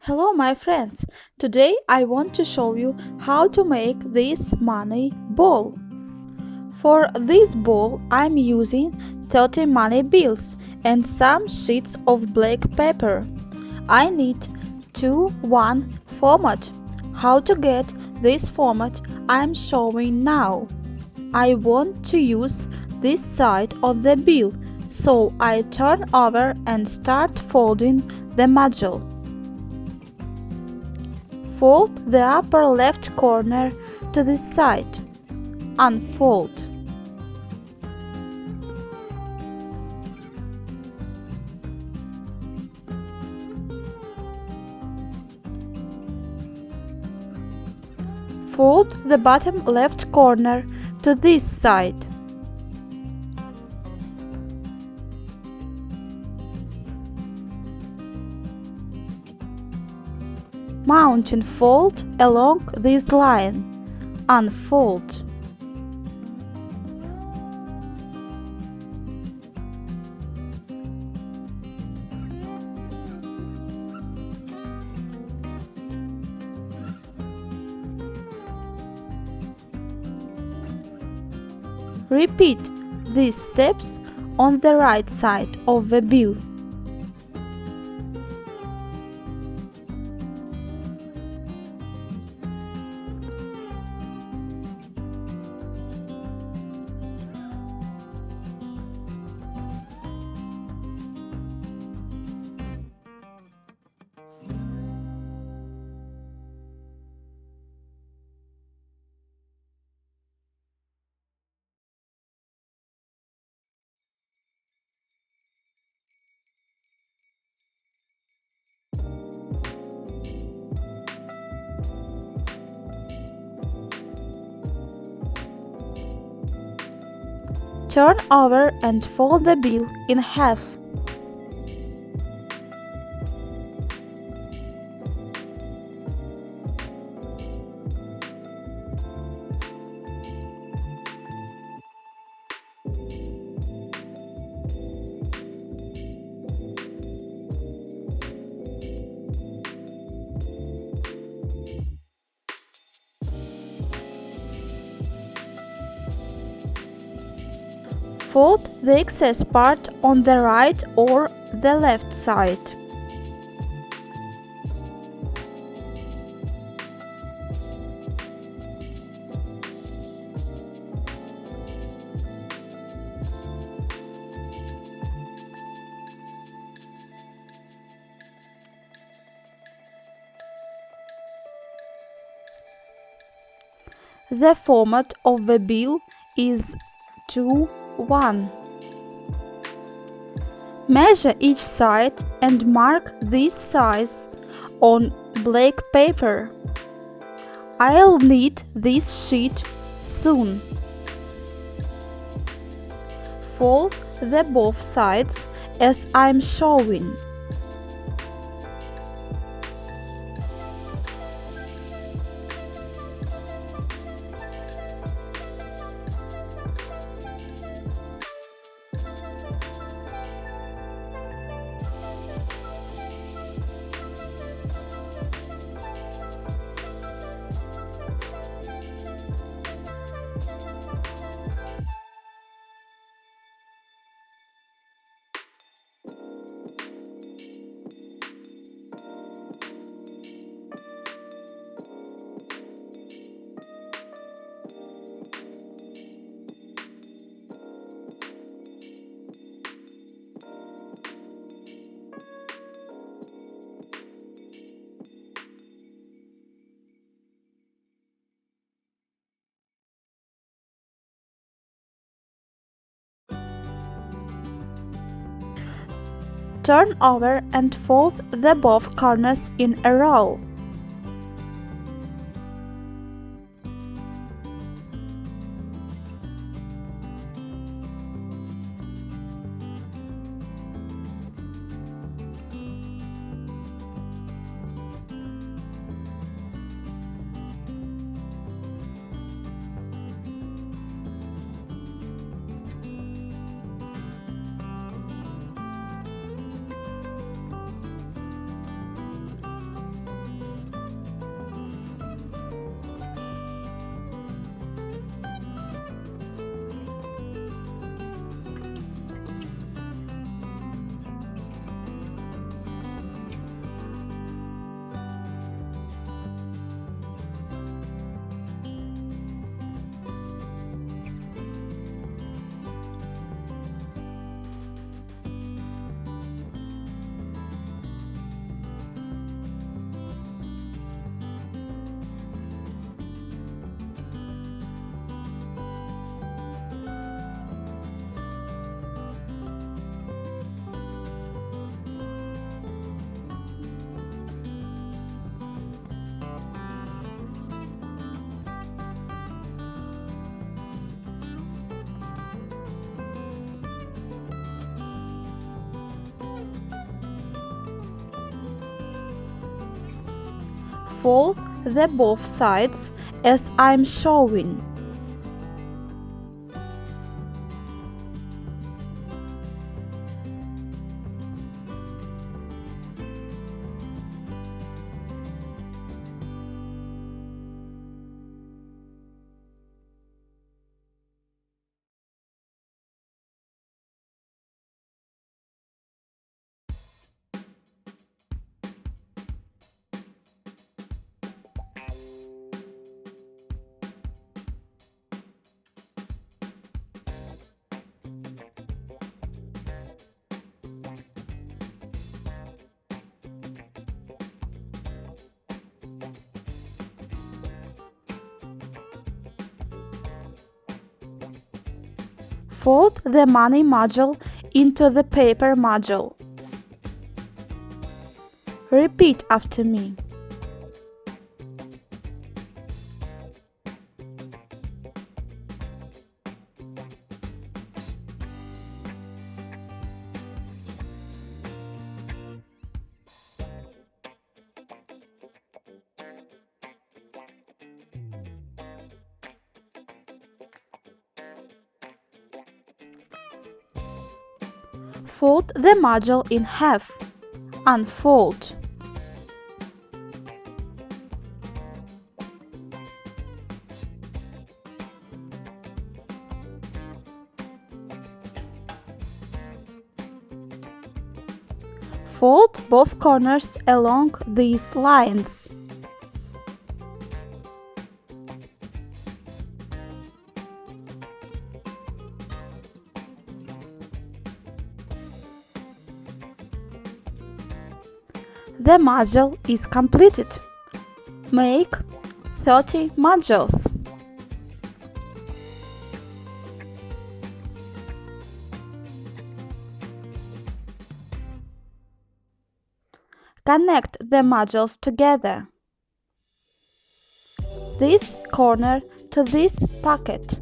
Hello my friends, today I want to show you how to make this money ball. For this ball I'm using 30 money bills and some sheets of black paper. I need 2:1 format. How to get this format I'm showing now. I want to use this side of the bill, so I turn over and start folding the module. Fold the upper left corner to this side. Unfold. Fold the bottom left corner to this side. Mount and fold along this line. Unfold. Repeat these steps on the right side of the bill. Turn over and fold the bill in half. Fold the excess part on the right or the left side. The format of the bill is 2:1. Measure each side and mark this size on black paper. I'll need this sheet soon. Fold the both sides as I'm showing. Turn over and fold the both corners in a roll. Fold the both sides as I'm showing. Fold the money module into the paper module. Repeat after me. Fold the module in half. Unfold. Fold both corners along these lines. The module is completed. Make 30 modules. Connect the modules together. This corner to this pocket.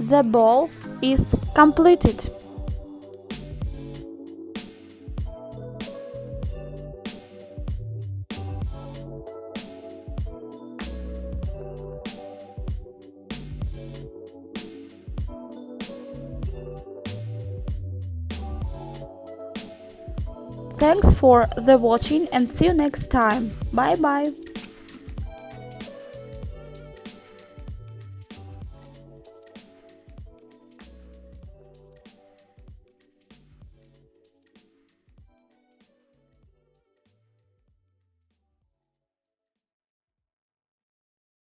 The ball is completed. Thanks for the watching and see you next time. Bye bye.